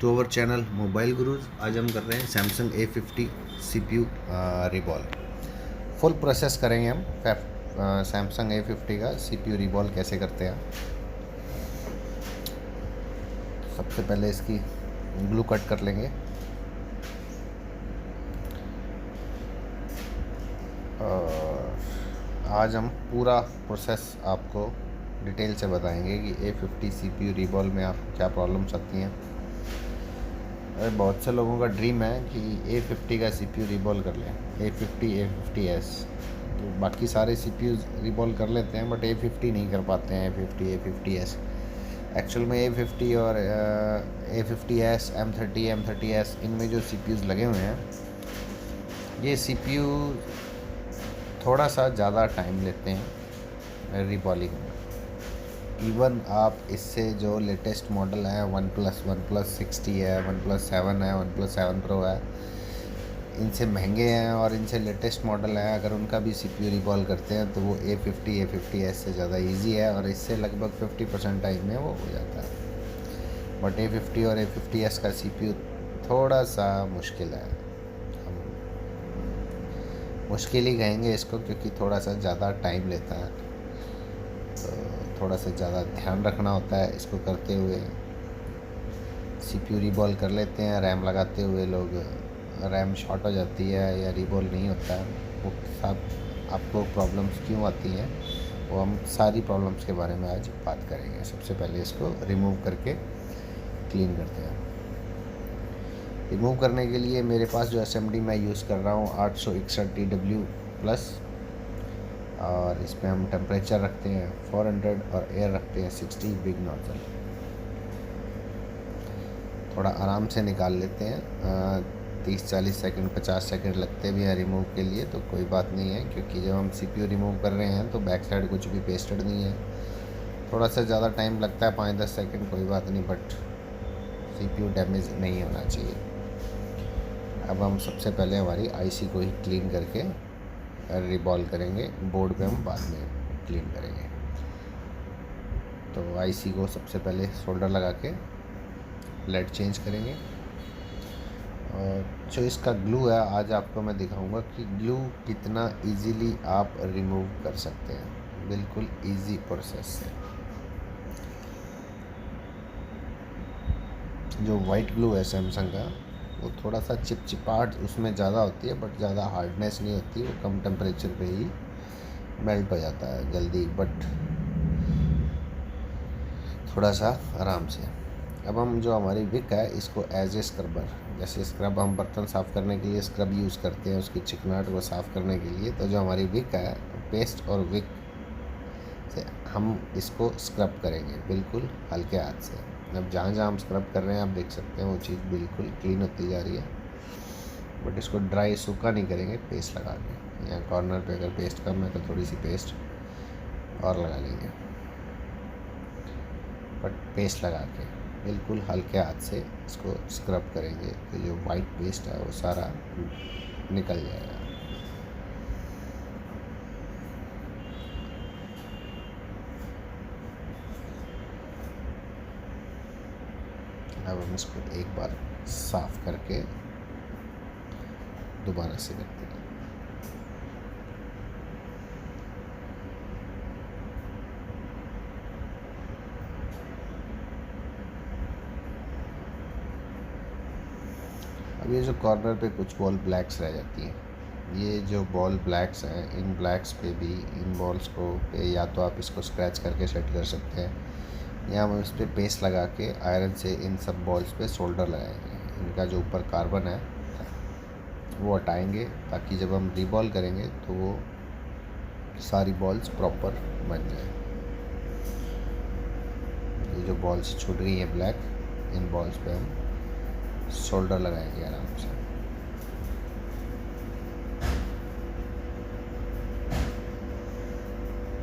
To our channel mobile gurus. आज हम कर रहे हैं Samsung A50 CPU reball. Full process करेंगे हम सैमसंग A50 का CPU रिबॉल कैसे करते हैं। सबसे पहले इसकी ग्लू कट कर लेंगे और आज हम पूरा प्रोसेस आपको डिटेल से बताएंगे कि A50 CPU रिबॉल में आपको क्या प्रॉब्लम्स आती हैं। बहुत से लोगों का ड्रीम है कि A50 का CPU रिबॉल कर लें, A50 A50s। तो बाकी सारे CPU रिबॉल कर लेते हैं बट A50 नहीं कर पाते हैं। A50 A50s एक्चुअल में A50 और A50s M30 M30s इनमें जो CPUs लगे हुए हैं, ये CPU थोड़ा सा ज़्यादा टाइम लेते हैं रिबॉलिंग में। इवन आप इससे जो लेटेस्ट मॉडल है वन प्लस 60 है, OnePlus 7 है, OnePlus 7 Pro है, इनसे महंगे हैं और इनसे लेटेस्ट मॉडल है, अगर उनका भी CPU रिकॉल करते हैं तो वो A50 A50s से ज़्यादा इजी है और इससे लगभग 50% टाइम में वो हो जाता है। बट A50 और A50s का CPU थोड़ा सा मुश्किल है। हम मुश्किल ही कहेंगे इसको क्योंकि थोड़ा सा ज़्यादा टाइम लेता है, तो थोड़ा सा ज़्यादा ध्यान रखना होता है इसको करते हुए। CPU रिबॉल कर लेते हैं, रैम लगाते हुए लोग रैम शॉर्ट हो जाती है या रिबॉल नहीं होता है। वो सब आपको प्रॉब्लम्स क्यों आती हैं, वो हम सारी प्रॉब्लम्स के बारे में आज बात करेंगे। सबसे पहले इसको रिमूव करके क्लीन करते हैं। रिमूव करने के लिए मेरे पास जो SMD मैं यूज़ कर रहा हूँ 861 TW+, और इस पर हम टेम्परेचर रखते हैं 400 और एयर रखते हैं 60 बिग नॉजल। थोड़ा आराम से निकाल लेते हैं। 30-40 सेकंड 50 सेकंड लगते भी हैं रिमूव के लिए, तो कोई बात नहीं है क्योंकि जब हम CPU रिमूव कर रहे हैं तो बैक साइड कुछ भी पेस्टेड नहीं है। थोड़ा सा ज़्यादा टाइम लगता है 5-10 सेकंड, कोई बात नहीं, बट CPU डैमेज नहीं होना चाहिए। अब हम सबसे पहले हमारी IC को ही क्लीन करके रिबॉल करेंगे, बोर्ड पे हम बाद में क्लीन करेंगे। तो IC को सबसे पहले सोल्डर लगा के लेड चेंज करेंगे। और जो इसका ग्लू है, आज आपको मैं दिखाऊंगा कि ग्लू कितना इजीली आप रिमूव कर सकते हैं, बिल्कुल इजी प्रोसेस से। जो वाइट ग्लू है सैमसंग का, वो थोड़ा सा चिपचिपाहट उसमें ज़्यादा होती है बट ज़्यादा हार्डनेस नहीं होती, वो कम टेम्परेचर पे ही मेल्ट हो जाता है जल्दी, बट थोड़ा सा आराम से। अब हम जो हमारी विक है इसको एज ए स्क्रबर, जैसे स्क्रब हम बर्तन साफ़ करने के लिए स्क्रब यूज़ करते हैं उसकी चिकनाहट को साफ़ करने के लिए, तो जो हमारी विक है पेस्ट और विक से हम इसको स्क्रब करेंगे बिल्कुल हल्के हाथ से। अब जहाँ जहाँ हम स्क्रब कर रहे हैं आप देख सकते हैं वो चीज़ बिल्कुल क्लीन होती जा रही है, बट इसको ड्राई सूखा नहीं करेंगे, पेस्ट लगा के। यहाँ कॉर्नर पे अगर पेस्ट कम है तो थोड़ी सी पेस्ट और लगा लेंगे, बट पेस्ट लगा के बिल्कुल हल्के हाथ से इसको स्क्रब करेंगे तो जो वाइट पेस्ट है वो सारा निकल जाएगा। अब हम इसको एक बार साफ करके दोबारा से करते हैं। अब ये जो कॉर्नर पे कुछ बॉल ब्लैक्स रह जाती हैं, ये जो बॉल ब्लैक्स हैं, इन ब्लैक्स पे भी, इन बॉल्स को पे या तो आप इसको स्क्रैच करके सेट कर सकते हैं या हम इस पर पेस्ट लगा के आयरन से इन सब बॉल्स पे सोल्डर लगाएंगे। इनका जो ऊपर कार्बन है वो हटाएंगे ताकि जब हम रीबॉल करेंगे तो वो सारी बॉल्स प्रॉपर बन जाए। ये जो बॉल्स छूट गई हैं ब्लैक, इन बॉल्स पे हम शोल्डर लगाएंगे आराम से।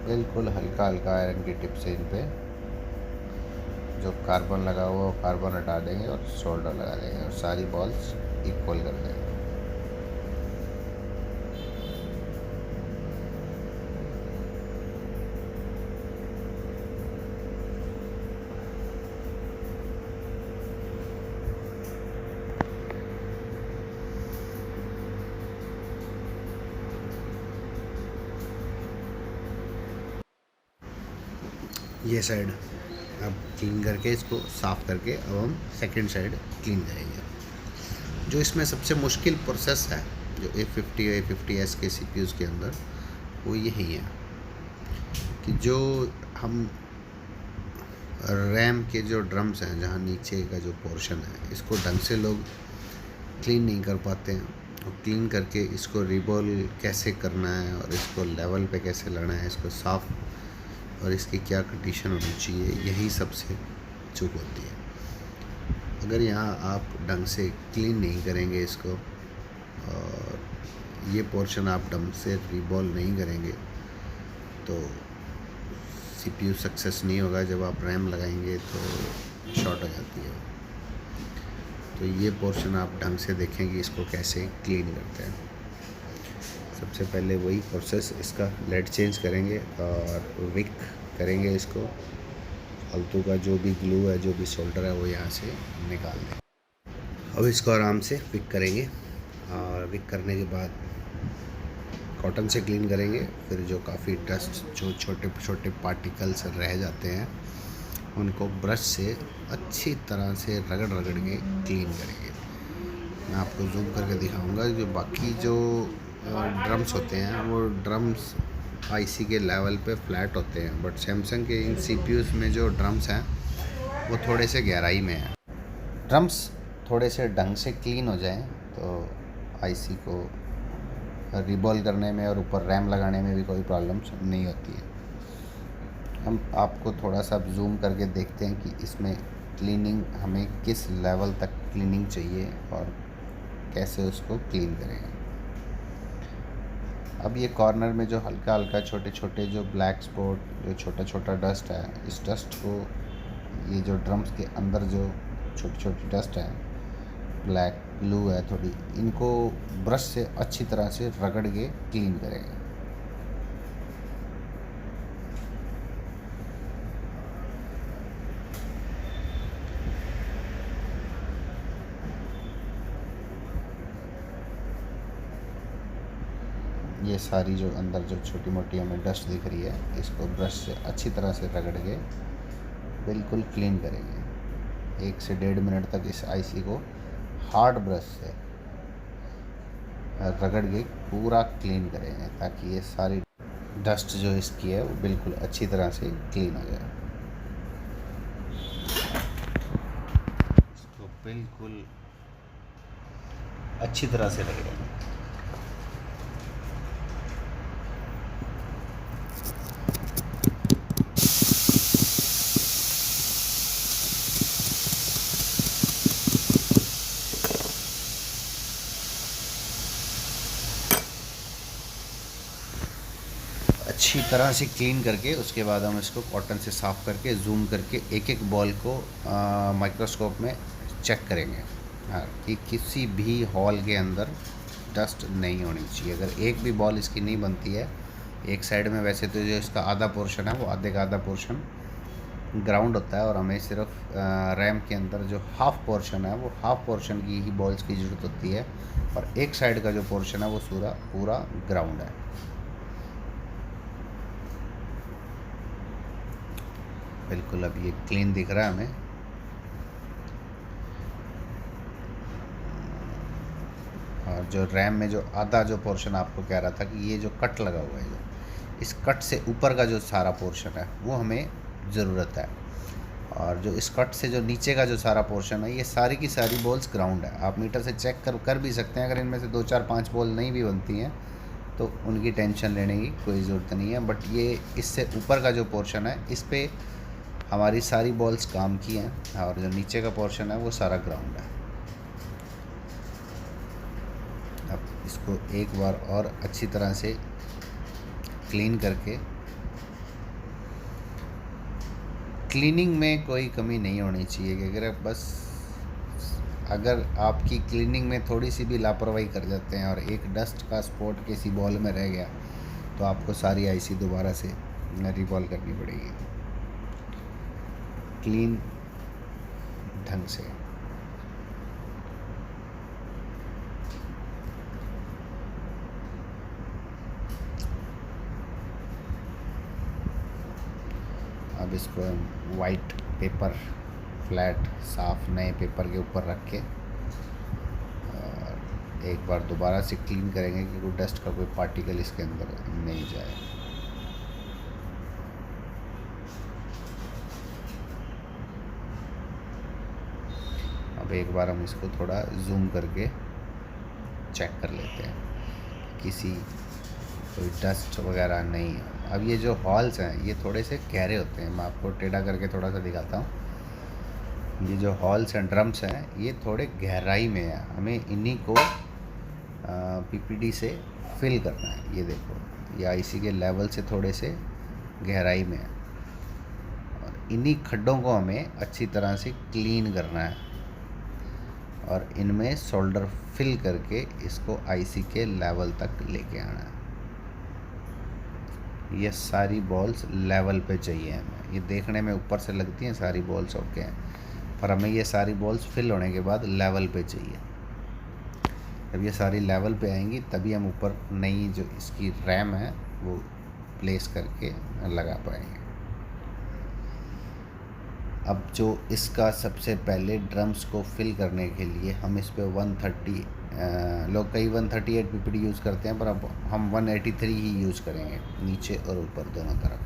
बिल्कुल हल्का हल्का आयरन की टिप से इन पे जो कार्बन लगा हुआ वो कार्बन हटा देंगे और शोल्डर लगा देंगे और सारी बॉल्स इक्वल कर देंगे। ये साइड अब क्लीन करके इसको साफ़ करके अब हम सेकंड साइड क्लीन करेंगे। जो इसमें सबसे मुश्किल प्रोसेस है जो A50 और A50s के CPUs के अंदर, वो यही है कि जो हम रैम के जो ड्रम्स हैं, जहाँ नीचे का जो पोर्शन है, इसको ढंग से लोग क्लीन नहीं कर पाते हैं। और क्लीन करके इसको रिबॉल कैसे करना है और इसको लेवल पे कैसे लाना है, इसको साफ़ और इसकी क्या कंडीशन होनी चाहिए, यही सबसे चूक होती है। अगर यहाँ आप ढंग से क्लीन नहीं करेंगे इसको और ये पोर्शन आप ढंग से रिबॉल नहीं करेंगे तो CPU सक्सेस नहीं होगा। जब आप रैम लगाएंगे तो शॉर्ट हो जाती है। तो ये पोर्शन आप ढंग से देखेंगे इसको कैसे क्लीन करते हैं। सबसे पहले वही प्रोसेस, इसका लेड चेंज करेंगे और विक करेंगे इसको। फालतू का जो भी ग्लू है, जो भी सोल्डर है, वो यहाँ से निकाल दें। अब इसको आराम से विक करेंगे और विक करने के बाद कॉटन से क्लीन करेंगे। फिर जो काफ़ी डस्ट, जो छोटे छोटे पार्टिकल्स रह जाते हैं, उनको ब्रश से अच्छी तरह से रगड़ रगड़ के क्लीन करेंगे। मैं आपको जूम करके दिखाऊंगा। जो बाकी जो ड्रम्स होते हैं, वो ड्रम्स आईसी के लेवल पे फ्लैट होते हैं, बट सैमसंग के इन CPUs में जो ड्रम्स हैं वो थोड़े से गहराई में हैं। ड्रम्स थोड़े से ढंग से क्लीन हो जाएं तो आईसी को रिबॉल करने में और ऊपर रैम लगाने में भी कोई प्रॉब्लम नहीं होती है। हम आपको थोड़ा सा जूम करके देखते हैं कि इसमें क्लीनिंग हमें किस लेवल तक क्लीनिंग चाहिए और कैसे उसको क्लीन करेंगे। अब ये कॉर्नर में जो हल्का हल्का छोटे छोटे जो ब्लैक स्पॉट, जो छोटा छोटा डस्ट है, इस डस्ट को, ये जो ड्रम्स के अंदर जो छोटी छोटी डस्ट है, ब्लैक ग्लू है थोड़ी, इनको ब्रश से अच्छी तरह से रगड़ के क्लीन करेंगे। ये सारी जो अंदर जो छोटी मोटी हमें डस्ट दिख रही है, इसको ब्रश से अच्छी तरह से रगड़ के बिल्कुल क्लीन करेंगे। 1 से 1.5 मिनट तक इस आईसी को हार्ड ब्रश से रगड़ के पूरा क्लीन करेंगे, ताकि ये सारी डस्ट जो इसकी है वो बिल्कुल अच्छी तरह से क्लीन हो जाए। इसको बिल्कुल अच्छी तरह से रगड़ेंगे। अच्छी तरह से क्लीन करके उसके बाद हम इसको कॉटन से साफ़ करके जूम करके एक एक बॉल को माइक्रोस्कोप में चेक करेंगे, हाँ, कि किसी भी हॉल के अंदर डस्ट नहीं होनी चाहिए। अगर एक भी बॉल इसकी नहीं बनती है, एक साइड में वैसे तो जो इसका आधा पोर्शन है वो आधे का आधा पोर्शन ग्राउंड होता है और हमें सिर्फ रैम के अंदर जो हाफ़ पोर्शन है वो हाफ़ पोर्शन की ही बॉल्स की ज़रूरत होती है, और एक साइड का जो पोर्शन है वो पूरा ग्राउंड है। बिल्कुल अब ये क्लीन दिख रहा है हमें। और जो रैम में जो आधा जो पोर्शन आपको कह रहा था कि ये जो कट लगा हुआ है, जो इस कट से ऊपर का जो सारा पोर्शन है वो हमें ज़रूरत है। और जो इस कट से जो नीचे का जो सारा पोर्शन है, ये सारी की सारी बॉल्स ग्राउंड है। आप मीटर से चेक कर भी सकते हैं। अगर इनमें से 2 4 5 बॉल नहीं भी बनती हैं तो उनकी टेंशन लेने की कोई ज़रूरत नहीं है, बट ये इससे ऊपर का जो पोर्शन है, इस पर हमारी सारी बॉल्स काम की हैं और जो नीचे का पोर्शन है वो सारा ग्राउंड है। अब इसको एक बार और अच्छी तरह से क्लीन करके, क्लीनिंग में कोई कमी नहीं होनी चाहिए कि अगर आपकी क्लीनिंग में थोड़ी सी भी लापरवाही कर जाते हैं और एक डस्ट का स्पॉट किसी बॉल में रह गया तो आपको सारी आईसी दोबारा से रिबॉल करनी पड़ेगी क्लीन ढंग से। अब अब इसको हम वाइट पेपर, फ्लैट साफ नए पेपर के ऊपर रख के और एक बार दोबारा से क्लीन करेंगे कि कोई डस्ट का कोई पार्टिकल इसके अंदर नहीं जाए। अब एक बार हम इसको थोड़ा जूम करके चेक कर लेते हैं, किसी कोई डस्ट वगैरह नहीं है। अब ये जो हॉल्स हैं ये थोड़े से गहरे होते हैं, मैं आपको टेढ़ा करके थोड़ा सा दिखाता हूँ। ये जो हॉल्स हैं, ड्रम्स हैं, ये थोड़े गहराई में है, हमें इन्हीं को पीपीडी से फिल करना है। ये देखो, ये आईसी के लेवल से थोड़े से गहराई में है और इन्हीं खड्डों को हमें अच्छी तरह से क्लीन करना है और इनमें सोल्डर फिल करके इसको आईसी के लेवल तक लेके आना है। ये सारी बॉल्स लेवल पे चाहिए हमें। ये देखने में ऊपर से लगती हैं सारी बॉल्स ओके हैं, पर हमें ये सारी बॉल्स फिल होने के बाद लेवल पे चाहिए। जब ये सारी लेवल पे आएंगी तभी हम ऊपर नई जो इसकी रैम है वो प्लेस करके लगा पाएंगे। अब जो इसका सबसे पहले ड्रम्स को फिल करने के लिए हम इस पर 130 लोग कई 138 पीपीडी यूज़ करते हैं, पर अब हम 183 ही यूज़ करेंगे नीचे और ऊपर दोनों तरफ।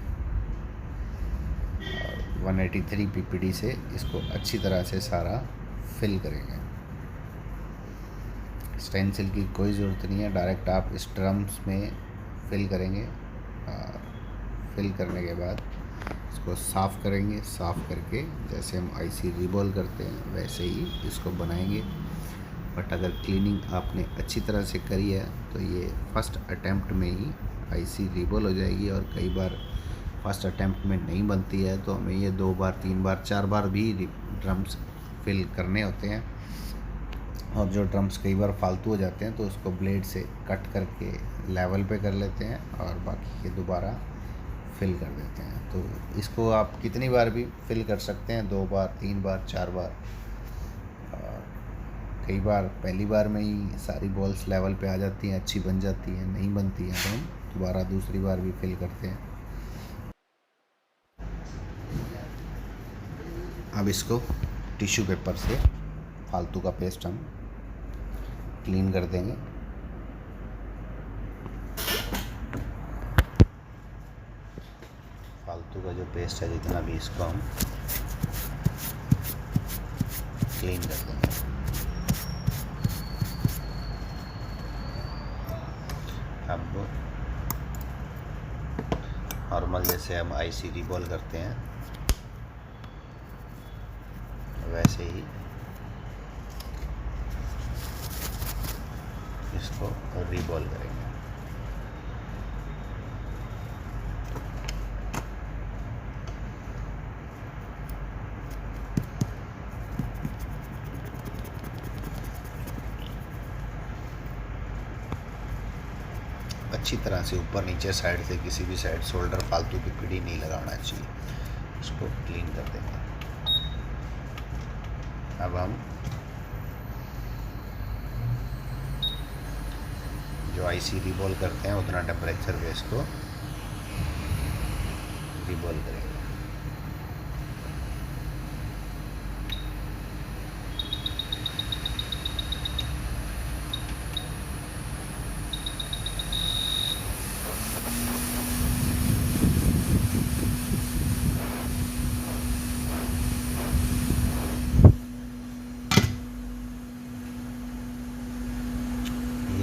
और 183 पीपीडी से इसको अच्छी तरह से सारा फिल करेंगे। स्टेंसिल की कोई ज़रूरत नहीं है, डायरेक्ट आप इस ड्रम्स में फिल करेंगे और फिल करने के बाद इसको साफ़ करेंगे। साफ़ करके जैसे हम आईसी रिबॉल करते हैं वैसे ही इसको बनाएंगे। बट अगर क्लीनिंग आपने अच्छी तरह से करी है तो ये फर्स्ट अटैम्प्ट में ही आईसी रिबॉल हो जाएगी। और कई बार फर्स्ट अटैम्प्ट में नहीं बनती है तो हमें ये 2 बार 3 बार 4 बार भी ड्रम्स फिल करने होते हैं। और जो ड्रम्स कई बार फालतू हो जाते हैं तो उसको ब्लेड से कट करके लेवल पे कर लेते हैं और बाकी ये दोबारा फिल कर देते हैं। तो इसको आप कितनी बार भी फिल कर सकते हैं, 2 बार 3 बार 4 बार। और कई बार पहली बार में ही सारी बॉल्स लेवल पे आ जाती हैं, अच्छी बन जाती हैं, नहीं बनती हैं तो हम दोबारा दूसरी बार भी फिल करते हैं। अब इसको टिश्यू पेपर से फालतू का पेस्ट हम क्लीन कर देंगे। फालतू का जो पेस्ट है जितना भी इसको हम क्लीन कर देंगे। अब नॉर्मल जैसे हम आईसी रिबॉल करते हैं वैसे ही इसको रिबॉल करेंगे। अच्छी तरह से ऊपर नीचे साइड से किसी भी साइड शोल्डर फालतू की पीढ़ी नहीं लगाना चाहिए। इसको क्लीन कर देंगे। अब हम जो आईसी रिबॉल करते हैं उतना टेम्परेचर पे इसको रिबॉल करेंगे।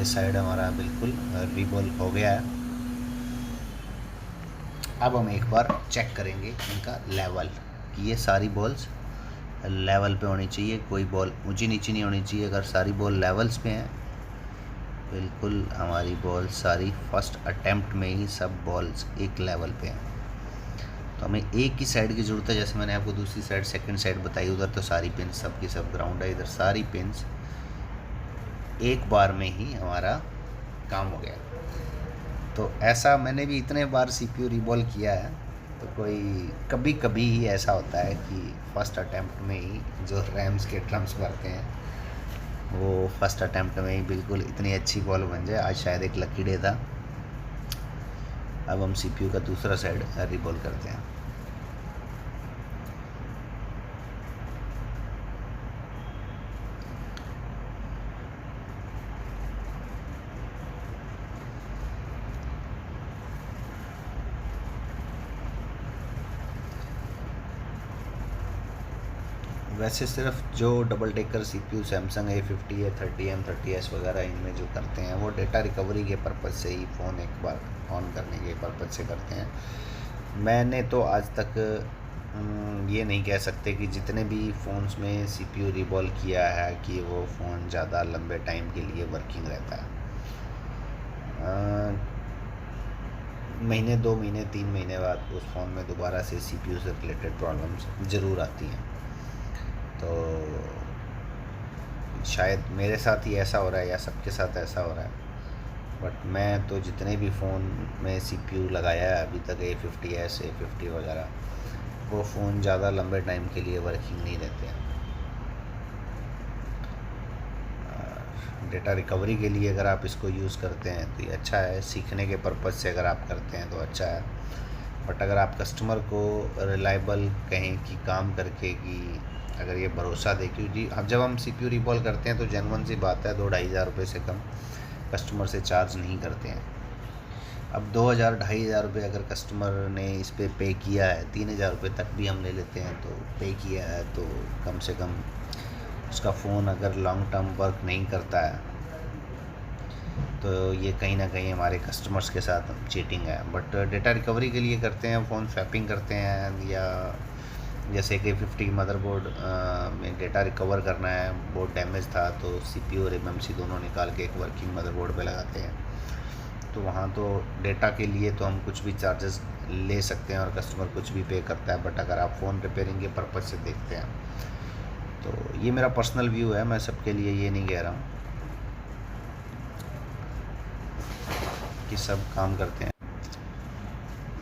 साइड हमारा बिल्कुल रिबॉल हो गया है। अब हम एक बार चेक करेंगे इनका लेवल कि ये सारी बॉल्स लेवल पे होनी चाहिए, कोई बॉल ऊंची नीची नहीं होनी चाहिए। अगर सारी बॉल लेवल्स पे हैं, बिल्कुल हमारी बॉल सारी फर्स्ट अटेम्प्ट में ही सब बॉल्स एक लेवल पे हैं, तो हमें एक ही साइड की ज़रूरत है। जैसे मैंने आपको दूसरी साइड सेकंड साइड बताई, उधर तो सारी पिन्स सब की सब ग्राउंड है, इधर सारी पिन्स एक बार में ही हमारा काम हो गया। तो ऐसा मैंने भी इतने बार सीपीयू रिबॉल किया है, तो कोई कभी कभी ही ऐसा होता है कि फर्स्ट अटैम्प्ट में ही जो रैम्स के ड्रम्स भरते हैं वो फर्स्ट अटैम्प्ट में ही बिल्कुल इतनी अच्छी बॉल बन जाए। आज शायद एक लकी डे था। अब हम सीपीयू का दूसरा साइड रिबॉल करते हैं। वैसे सिर्फ जो double taker CPU Samsung A50 है 30M 30S वगैरह इनमें जो करते हैं वो डेटा रिकवरी के पर्पज़ से ही फ़ोन एक बार ऑन करने के पर्पज़ से करते हैं। मैंने तो आज तक ये नहीं कह सकते कि जितने भी फ़ोन्स में CPU रिबॉल किया है कि वो फ़ोन ज़्यादा लंबे टाइम के लिए वर्किंग रहता है। महीने 2 महीने 3 महीने बाद उस फ़ोन में दोबारा से CPU से रिलेटेड प्रॉब्लम्स ज़रूर आती हैं। तो शायद मेरे साथ ही ऐसा हो रहा है या सबके साथ ऐसा हो रहा है, बट मैं तो जितने भी फ़ोन में CPU लगाया है अभी तक A50S A50 वगैरह, वो फ़ोन ज़्यादा लंबे टाइम के लिए वर्किंग नहीं रहते हैं। डेटा रिकवरी के लिए अगर आप इसको यूज़ करते हैं तो ये अच्छा है, सीखने के पर्पज़ से अगर आप करते हैं तो अच्छा है। बट अगर आप कस्टमर को रिलायबल कहें कि काम करके कि अगर ये भरोसा दे, क्योंकि अब जब हम CPU रिकॉल करते हैं तो जेन्युइन सी बात है 2-2,500 रुपये से कम कस्टमर से चार्ज नहीं करते हैं। अब 2,000-2,500 रुपये अगर कस्टमर ने इस पे पे किया है, 3,000 रुपये तक भी हम ले लेते हैं तो पे किया है, तो कम से कम उसका फ़ोन अगर लॉन्ग टर्म वर्क नहीं करता है तो ये कहीं ना कहीं हमारे कस्टमर्स के साथ चीटिंग है। बट डेटा रिकवरी के लिए करते हैं, फ़ोन स्वैपिंग करते हैं, या जैसे कि A50 मदरबोर्ड में डेटा रिकवर करना है, बोर्ड डैमेज था तो CPU और MMC दोनों निकाल के एक वर्किंग मदरबोर्ड पे लगाते हैं। तो वहाँ तो डेटा के लिए तो हम कुछ भी चार्जेस ले सकते हैं और कस्टमर कुछ भी पे करता है। बट अगर आप फ़ोन रिपेयरिंग के पर्पज़ से देखते हैं तो ये मेरा पर्सनल व्यू है, मैं सबके लिए ये नहीं कह रहा हूँ कि सब काम करते हैं।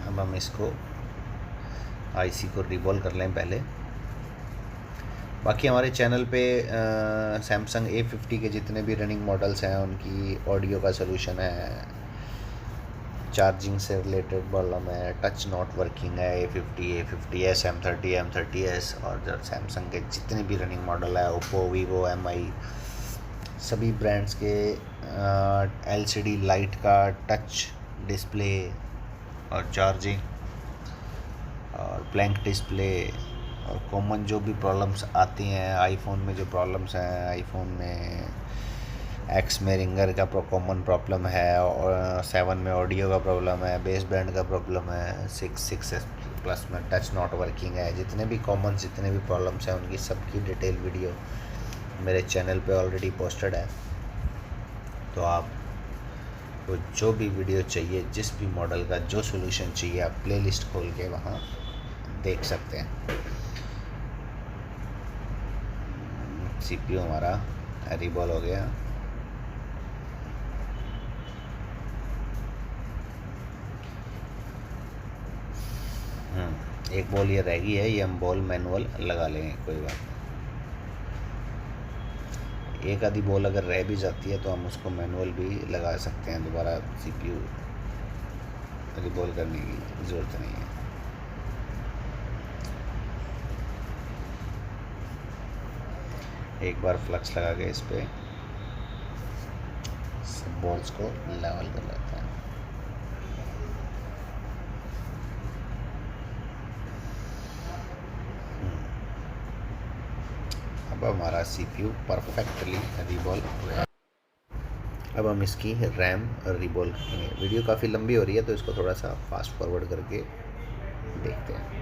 अब हम इसको IC को रिवॉल्व कर लें पहले। बाकी हमारे चैनल पे सैमसंग A50 के जितने भी रनिंग मॉडल्स हैं उनकी ऑडियो का सलूशन है, चार्जिंग से रिलेटेड प्रॉब्लम है, टच नॉट वर्किंग है A50 A50S M30 M30S, और जब सैमसंग के जितने भी रनिंग मॉडल है ओप्पो वीवो MI सभी ब्रांड्स के LCD लाइट का टच डिस्प्ले और चार्जिंग और ब्लैंक डिस्प्ले और कॉमन जो भी प्रॉब्लम्स आती हैं आईफोन में, जो प्रॉब्लम्स हैं आईफोन में X में रिंगर का कॉमन प्रॉब्लम है, और 7 में ऑडियो का प्रॉब्लम है, बेस बैंड का प्रॉब्लम है, 6 प्लस में टच नॉट वर्किंग है, जितने भी कॉमन जितने भी प्रॉब्लम्स हैं उनकी सबकी डिटेल वीडियो मेरे चैनल पे ऑलरेडी पोस्टेड है। तो आप तो जो भी वीडियो चाहिए, जिस भी मॉडल का जो सोल्यूशन चाहिए, आप प्लेलिस्ट खोल के वहाँ देख सकते हैं। CPU हमारा रिबॉल हो गया। एक बॉल ये रह गई है, ये हम बॉल मैनुअल लगा लेंगे, कोई बात नहीं। एक आधी बॉल अगर रह भी जाती है तो हम उसको मैनुअल भी लगा सकते हैं, दोबारा CPU रिबॉल करने की ज़रूरत नहीं है। एक बार फ्लक्स लगा के इस पर सब बॉल्स को लेवल कर लेते हैं। अब हमारा CPU परफेक्टली रिबॉल हो गया। अब हम इसकी रैम रिबॉल करेंगे। वीडियो काफ़ी लंबी हो रही है तो इसको थोड़ा सा फास्ट फॉरवर्ड करके देखते हैं।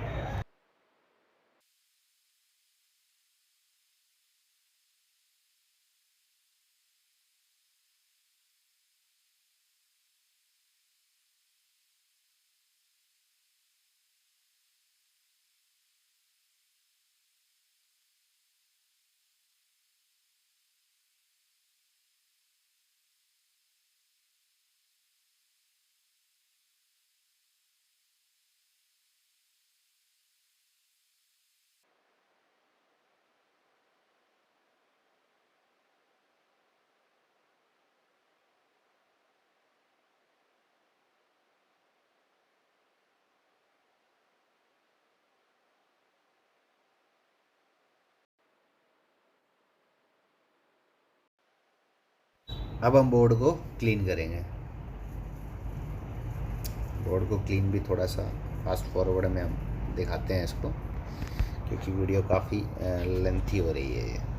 अब हम बोर्ड को क्लीन करेंगे। बोर्ड को क्लीन भी थोड़ा सा फास्ट फॉरवर्ड में हम दिखाते हैं इसको, क्योंकि वीडियो काफ़ी लेंथी हो रही है ये।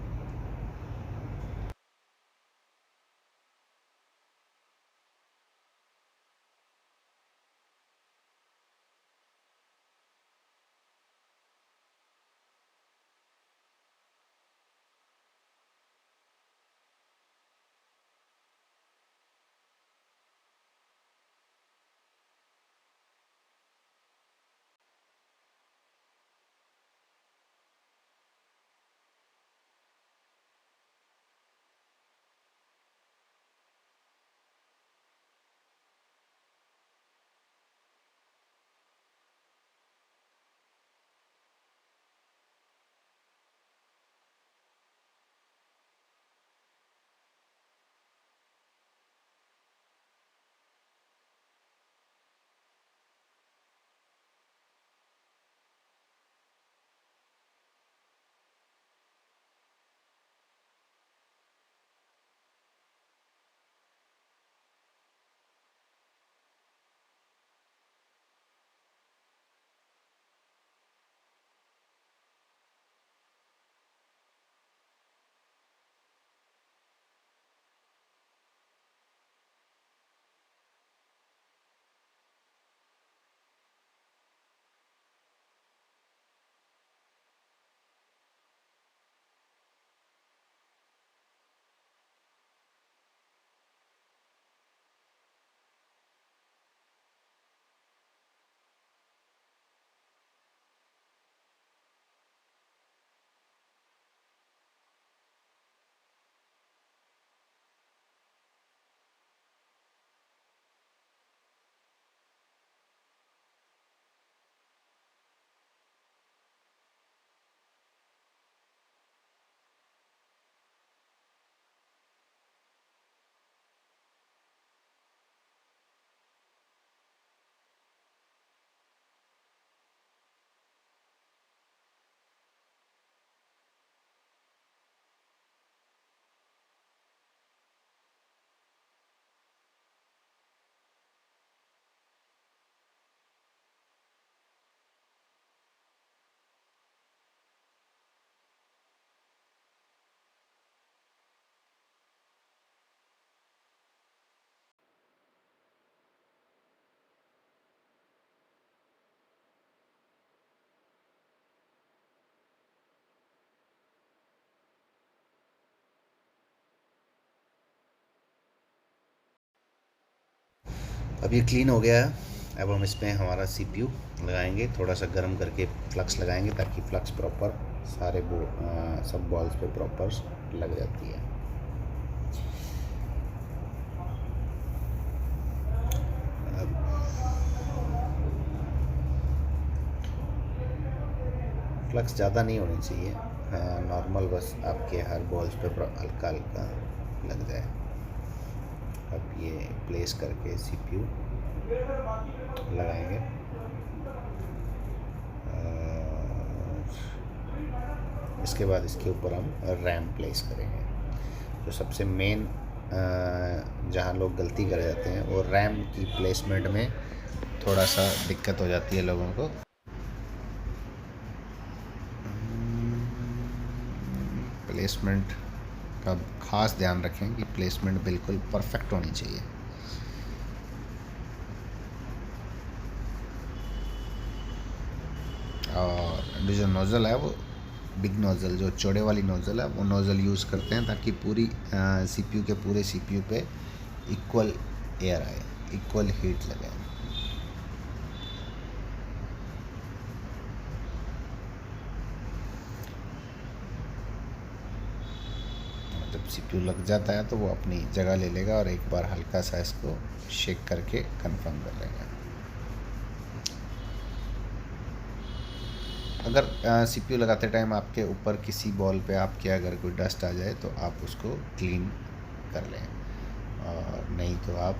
अब ये क्लीन हो गया है। अब हम इसमें हमारा सीपीयू लगाएंगे, थोड़ा सा गर्म करके फ्लक्स लगाएंगे ताकि फ्लक्स प्रॉपर सारे सब बॉल्स पे प्रॉपर लग जाती है। अब फ्लक्स ज़्यादा नहीं होनी चाहिए, नॉर्मल बस आपके हर बॉल्स पे हल्का हल्का लग जाए। अब ये प्लेस करके सीपीयू लगाएंगे। इसके बाद इसके ऊपर हम रैम प्लेस करेंगे। जो सबसे मेन जहाँ लोग गलती कर जाते हैं वो रैम की प्लेसमेंट में थोड़ा सा दिक्कत हो जाती है लोगों को। प्लेसमेंट का ख़ास ध्यान रखें कि प्लेसमेंट बिल्कुल परफेक्ट होनी चाहिए। और जो नोज़ल है वो बिग नोज़ल, जो चौड़े वाली नोज़ल है वो नोज़ल यूज़ करते हैं ताकि पूरी सीपीयू के पूरे सीपीयू पे इक्वल एयर आए, इक्वल हीट लगे। जब सीपीयू लग जाता है तो वो अपनी जगह ले लेगा और एक बार हल्का सा इसको शेक करके कंफर्म कर लेगा। अगर सीपीयू लगाते टाइम आपके ऊपर किसी बॉल पे आपके अगर कोई डस्ट आ जाए तो आप उसको क्लीन कर लें, और नहीं तो आप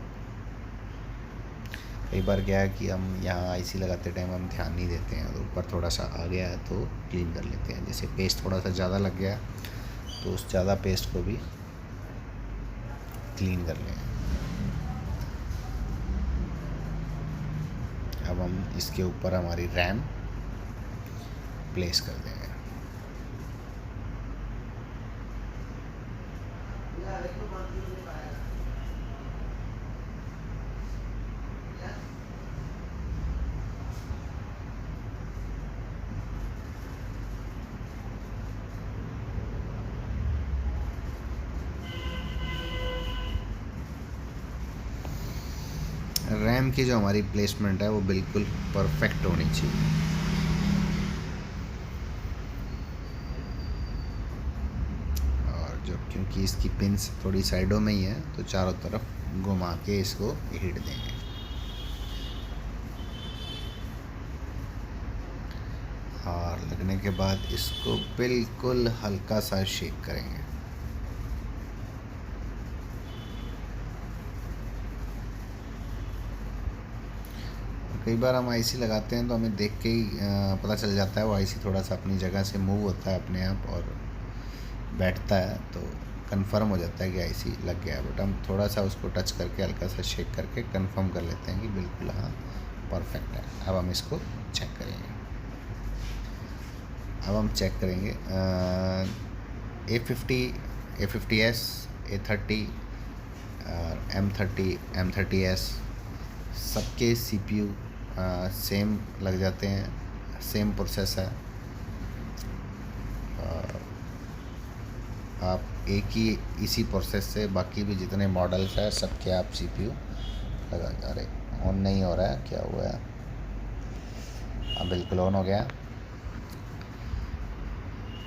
कई बार क्या है कि हम यहाँ आईसी लगाते टाइम हम ध्यान नहीं देते हैं, तो ऊपर थोड़ा सा आ गया है तो क्लीन कर लेते हैं। जैसे पेस्ट थोड़ा सा ज़्यादा लग गया तो उस ज़्यादा पेस्ट को भी क्लीन कर लें। अब हम इसके ऊपर हमारी रैम प्लेस कर देंगे। रैम की जो हमारी प्लेसमेंट है वो बिल्कुल परफेक्ट होनी चाहिए। और जो क्योंकि इसकी पिंस थोड़ी साइडों में ही है तो चारों तरफ घुमा के इसको हीट देंगे। और लगने के बाद इसको बिल्कुल हल्का सा शेक करेंगे। कई बार हम आईसी लगाते हैं तो हमें देख के ही पता चल जाता है वो आईसी थोड़ा सा अपनी जगह से मूव होता है अपने आप और बैठता है, तो कंफर्म हो जाता है कि आईसी लग गया है। बट हम थोड़ा सा उसको टच करके हल्का सा शेक करके कंफर्म कर लेते हैं कि बिल्कुल हाँ परफेक्ट है। अब हम इसको चेक करेंगे। अब हम चेक करेंगे A50s, A30 और M30s सबके CPU सेम लग जाते हैं, सेम प्रोसेस है। आप एक ही इसी प्रोसेस से बाकी भी जितने मॉडल्स हैं सबके आप CPU लगा। अरे ऑन नहीं हो रहा है, क्या हुआ है? अब बिल्कुल ऑन हो गया।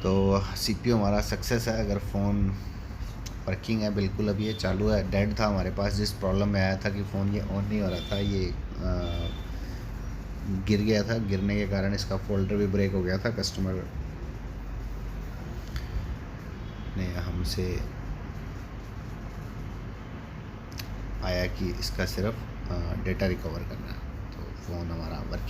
तो CPU हमारा सक्सेस है। अगर फ़ोन वर्किंग है बिल्कुल, अभी ये चालू है। डेड था हमारे पास, जिस प्रॉब्लम में आया था कि फ़ोन ये ऑन नहीं हो रहा था, ये गिर गया था। गिरने के कारण इसका फोल्डर भी ब्रेक हो गया था। कस्टमर ने हमसे आया कि इसका सिर्फ डेटा रिकवर करना है, तो फ़ोन हमारा वर्किंग